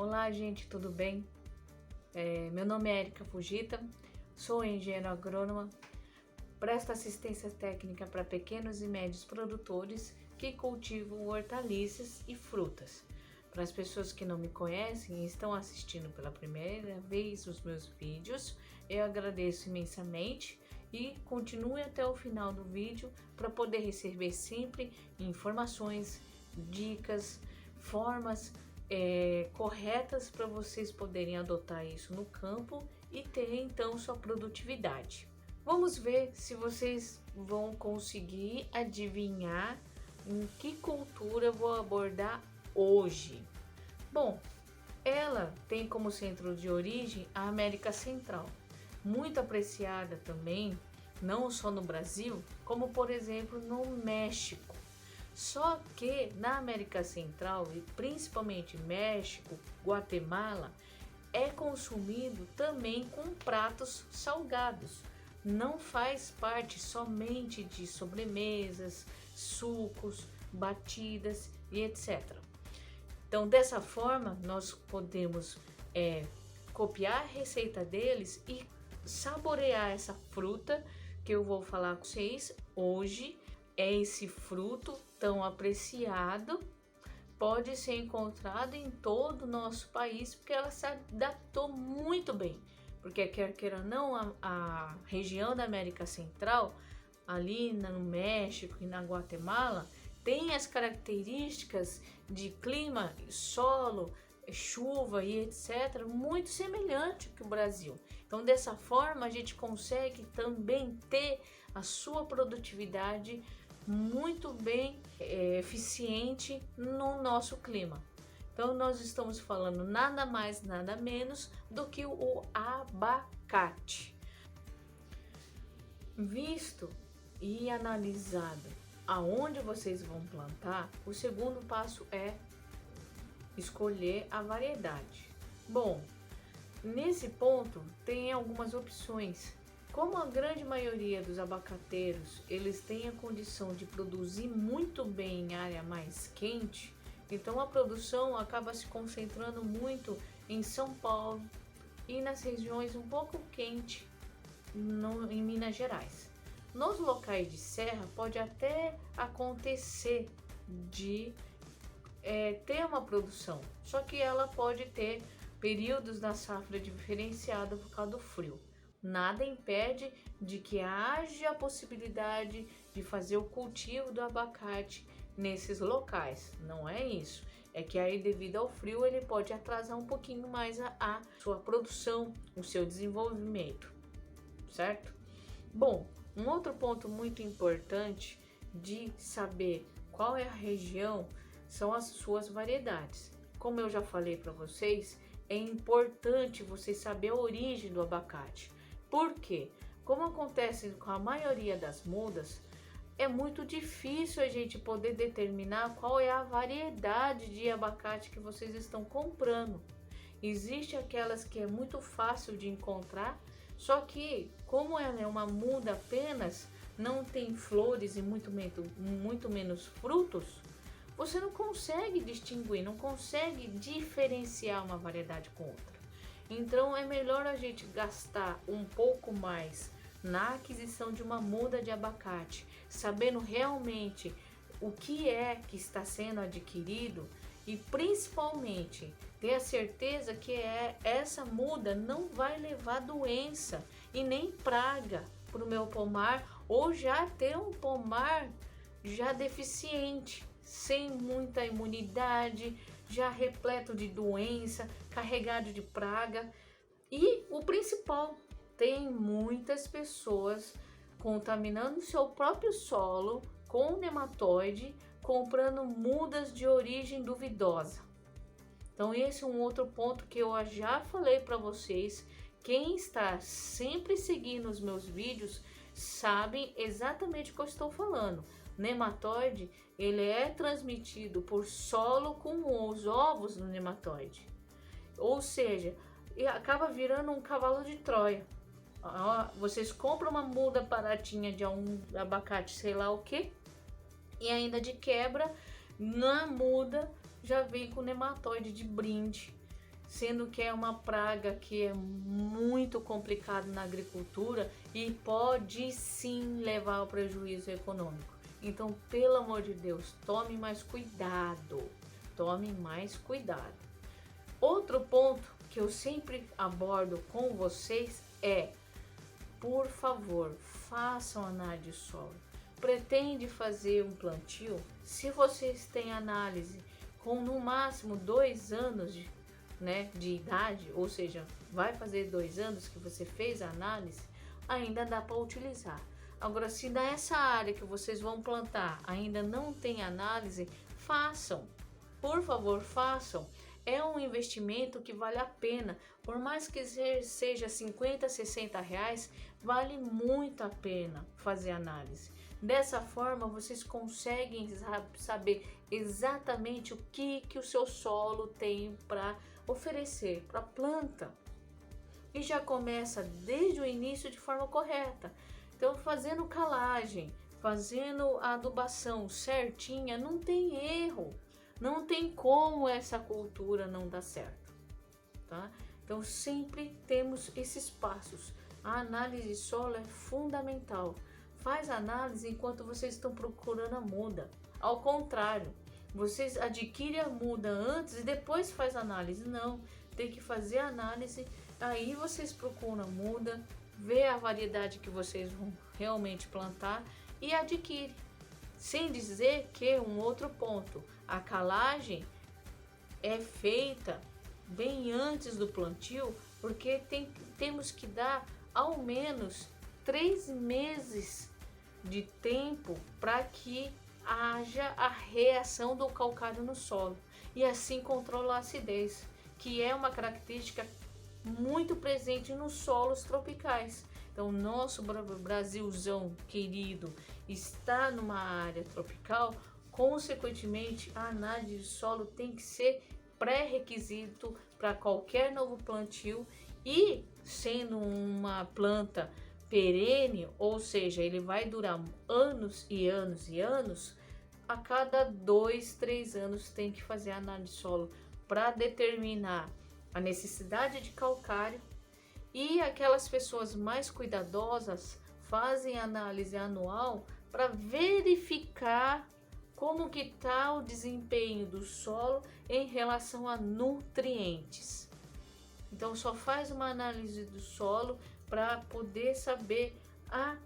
Olá, gente, tudo bem? Meu nome é Erika Fujita, sou engenheiro agrônoma, presto assistência técnica para pequenos e médios produtores que cultivam hortaliças e frutas. Para as pessoas que não me conhecem e estão assistindo pela primeira vez os meus vídeos, eu agradeço imensamente e continue até o final do vídeo para poder receber sempre informações, dicas, formas corretas para vocês poderem adotar isso no campo e ter então sua produtividade. Vamos ver se vocês vão conseguir adivinhar em que cultura eu vou abordar hoje. Bom, ela tem como centro de origem a América Central, muito apreciada também, não só no Brasil, como por exemplo no México. Só que na América Central e principalmente México, Guatemala, é consumido também com pratos salgados. Não faz parte somente de sobremesas, sucos, batidas e etc. Então, dessa forma, nós podemos copiar a receita deles e saborear essa fruta que eu vou falar com vocês hoje. É esse fruto tão apreciado, pode ser encontrado em todo o nosso país, porque ela se adaptou muito bem. Porque quer queira ou não, a região da América Central, ali no México e na Guatemala, tem as características de clima, solo, chuva e etc. muito semelhante que o Brasil. Então, dessa forma, a gente consegue também ter a sua produtividade muito bem eficiente no nosso clima. Então, nós estamos falando nada mais, nada menos do que o abacate. Visto e analisado aonde vocês vão plantar, o segundo passo é escolher a variedade. Bom, nesse ponto tem algumas opções. Como a grande maioria dos abacateiros, eles têm a condição de produzir muito bem em área mais quente, então a produção acaba se concentrando muito em São Paulo e nas regiões um pouco quentes em Minas Gerais. Nos locais de serra pode até acontecer de ter uma produção, só que ela pode ter períodos da safra diferenciada por causa do frio. Nada impede de que haja a possibilidade de fazer o cultivo do abacate nesses locais, não é isso. É que aí, devido ao frio, ele pode atrasar um pouquinho mais a sua produção, o seu desenvolvimento, certo? Bom, um outro ponto muito importante de saber qual é a região são as suas variedades. Como eu já falei para vocês, é importante você saber a origem do abacate. Por quê? Como acontece com a maioria das mudas, é muito difícil a gente poder determinar qual é a variedade de abacate que vocês estão comprando. Existe aquelas que é muito fácil de encontrar, só que como ela é uma muda apenas, não tem flores e muito menos frutos, você não consegue distinguir, não consegue diferenciar uma variedade com outra. Então é melhor a gente gastar um pouco mais na aquisição de uma muda de abacate, sabendo realmente o que é que está sendo adquirido e principalmente ter a certeza que essa muda não vai levar doença e nem praga para o meu pomar, ou já ter um pomar já deficiente, sem muita imunidade, já repleto de doença, carregado de praga. E o principal, tem muitas pessoas contaminando seu próprio solo com nematóide, comprando mudas de origem duvidosa. Então esse é um outro ponto que eu já falei para vocês. Quem está sempre seguindo os meus vídeos sabe exatamente o que eu estou falando. Nematóide, ele é transmitido por solo com os ovos do nematóide. Ou seja, acaba virando um cavalo de Troia. Vocês compram uma muda baratinha de um abacate, sei lá o que, e ainda de quebra, na muda já vem com nematóide de brinde. sendo que é uma praga que é muito complicada na agricultura e pode sim levar ao prejuízo econômico. Então, pelo amor de Deus, tome mais cuidado, tome mais cuidado. Outro ponto que eu sempre abordo com vocês é, por favor, façam análise de solo. Pretende fazer um plantio? Se vocês têm análise com no máximo 2 anos de idade, ou seja, vai fazer 2 anos que você fez a análise, ainda dá para utilizar. Agora, se nessa área que vocês vão plantar ainda não tem análise, façam. Por favor, façam. É um investimento que vale a pena. Por mais que seja 50, 60 reais, vale muito a pena fazer análise. Dessa forma, vocês conseguem saber exatamente o que o seu solo tem para oferecer para a planta. E já começa desde o início de forma correta. Então, fazendo calagem, fazendo a adubação certinha, não tem erro. Não tem como essa cultura não dar certo, tá? Então, sempre temos esses passos. A análise de solo é fundamental. Faz análise enquanto vocês estão procurando a muda. Ao contrário, vocês adquirem a muda antes e depois faz análise. Não, tem que fazer a análise, aí vocês procuram a muda, vê a variedade que vocês vão realmente plantar e adquire. Sem dizer que um outro ponto, a calagem é feita bem antes do plantio, porque temos que dar ao menos 3 meses de tempo para que haja a reação do calcário no solo e assim controla a acidez, que é uma característica muito presente nos solos tropicais. Então, nosso Brasilzão querido está numa área tropical, consequentemente, a análise de solo tem que ser pré-requisito para qualquer novo plantio e, sendo uma planta perene, ou seja, ele vai durar anos e anos e anos, a cada 2, 3 anos tem que fazer a análise de solo para determinar a necessidade de calcário. E aquelas pessoas mais cuidadosas fazem análise anual para verificar como que está o desempenho do solo em relação a nutrientes. Então, só faz uma análise do solo para poder saber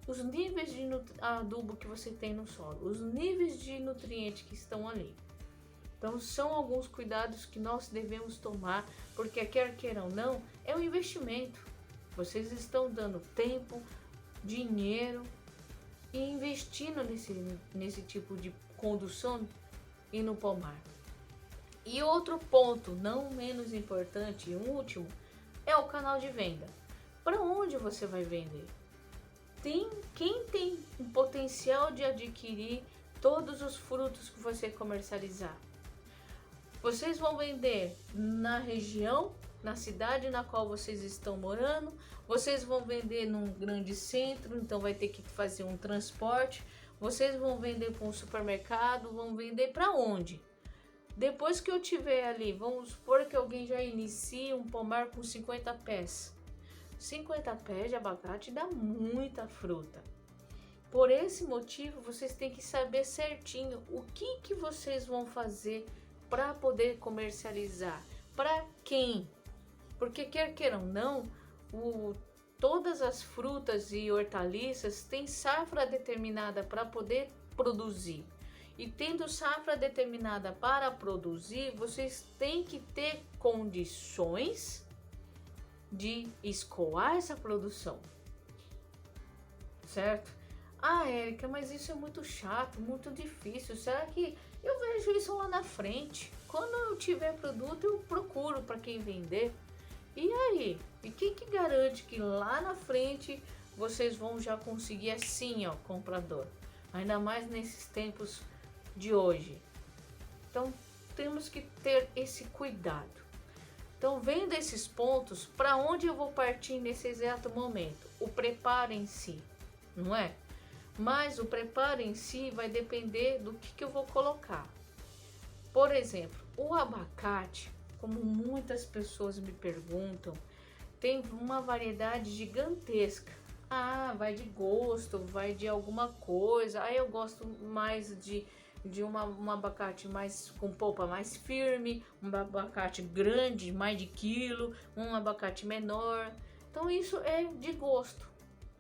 os níveis de adubo que você tem no solo, os níveis de nutrientes que estão ali. Então, são alguns cuidados que nós devemos tomar, porque quer queiram ou não, é um investimento. Vocês estão dando tempo, dinheiro e investindo nesse tipo de condução e no pomar. E outro ponto, não menos importante e último, é o canal de venda. Para onde você vai vender? Quem tem o potencial de adquirir todos os frutos que você comercializar? Vocês vão vender na região, na cidade na qual vocês estão morando, vocês vão vender num grande centro, então vai ter que fazer um transporte, vocês vão vender para um supermercado, vão vender para onde? Depois que eu tiver ali, vamos supor que alguém já inicie um pomar com 50 pés. 50 pés de abacate dá muita fruta. Por esse motivo, vocês têm que saber certinho o que vocês vão fazer para poder comercializar. Para quem? Porque quer queiram ou não, todas as frutas e hortaliças têm safra determinada para poder produzir. E tendo safra determinada para produzir, vocês têm que ter condições de escoar essa produção. Certo? Ah, Érica, mas isso é muito chato, muito difícil. Será que eu vejo isso lá na frente? Quando eu tiver produto, eu procuro para quem vender. E aí? E quem que garante que lá na frente vocês vão já conseguir assim, ó, comprador? Ainda mais nesses tempos de hoje. Então, temos que ter esse cuidado. Então, vendo esses pontos, para onde eu vou partir nesse exato momento? O preparo em si, não é? Mas o preparo em si vai depender do que eu vou colocar. Por exemplo, o abacate, como muitas pessoas me perguntam, tem uma variedade gigantesca. Ah, vai de gosto, vai de alguma coisa. Aí eu gosto mais de um abacate mais com polpa mais firme, um abacate grande, mais de quilo, um abacate menor. Então isso é de gosto.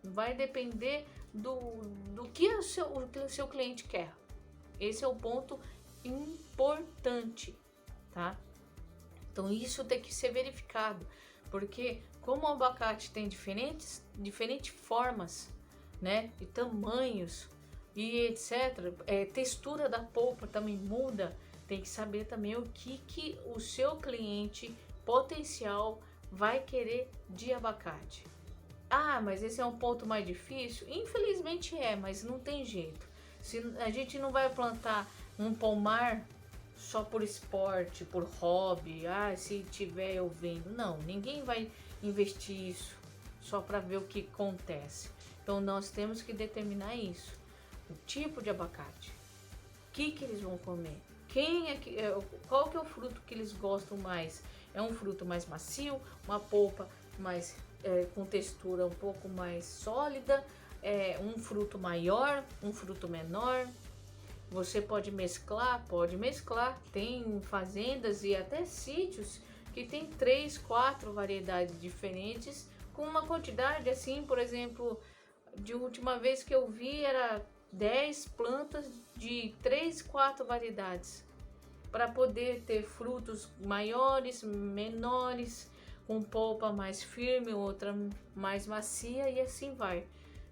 Vai depender do que o seu cliente quer. Esse é o ponto importante, tá? Então isso tem que ser verificado, porque como o abacate tem diferentes formas, né, e tamanhos e etc, textura da polpa também muda, tem que saber também o que o seu cliente potencial vai querer de abacate. Ah, mas esse é um ponto mais difícil? Infelizmente mas não tem jeito. Se a gente não vai plantar um pomar só por esporte, por hobby, se tiver eu vendo. Não, ninguém vai investir isso só para ver o que acontece. Então nós temos que determinar isso. O tipo de abacate, o que eles vão comer, qual que é o fruto que eles gostam mais. É um fruto mais macio, uma polpa mais com textura um pouco mais sólida, um fruto maior, um fruto menor. Você pode mesclar, tem fazendas e até sítios que tem 3, 4 variedades diferentes com uma quantidade assim, por exemplo, de última vez que eu vi era 10 plantas de 3, 4 variedades para poder ter frutos maiores, menores, com polpa mais firme, outra mais macia e assim vai,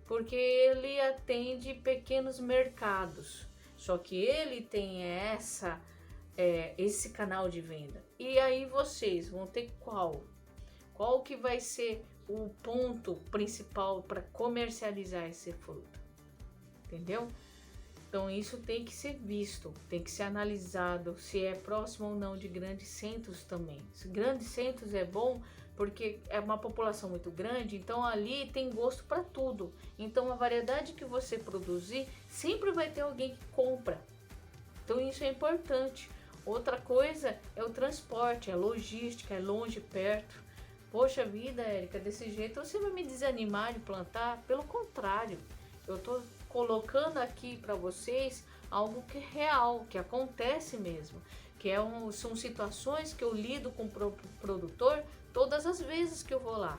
porque ele atende pequenos mercados. Só que ele tem esse canal de venda. E aí vocês vão ter qual que vai ser o ponto principal para comercializar esse fruto? Entendeu? Então isso tem que ser visto, tem que ser analisado se é próximo ou não de grandes centros também. Se grandes centros é bom porque é uma população muito grande, então ali tem gosto para tudo. Então a variedade que você produzir sempre vai ter alguém que compra. Então isso é importante. Outra coisa é o transporte, a logística, é longe, perto. Poxa vida, Érica, desse jeito você vai me desanimar de plantar? Pelo contrário, eu tô colocando aqui para vocês algo que é real, que acontece mesmo, que são situações que eu lido com o produtor todas as vezes que eu vou lá.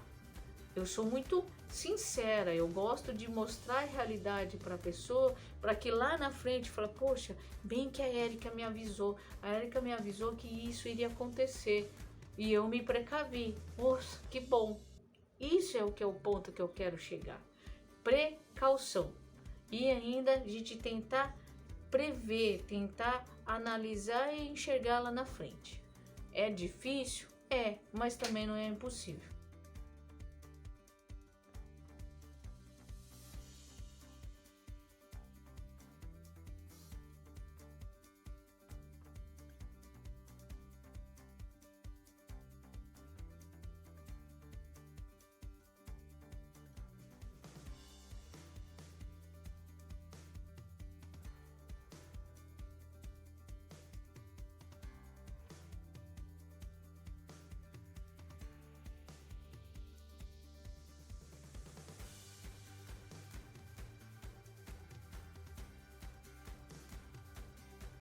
Eu sou muito sincera, eu gosto de mostrar a realidade para a pessoa, para que lá na frente fale, poxa, bem que a Érica me avisou que isso iria acontecer e eu me precavi. Poxa, que bom. Isso é o ponto que eu quero chegar. Precaução. E ainda a gente tentar prever, tentar analisar e enxergar lá na frente. É difícil? Mas também não é impossível.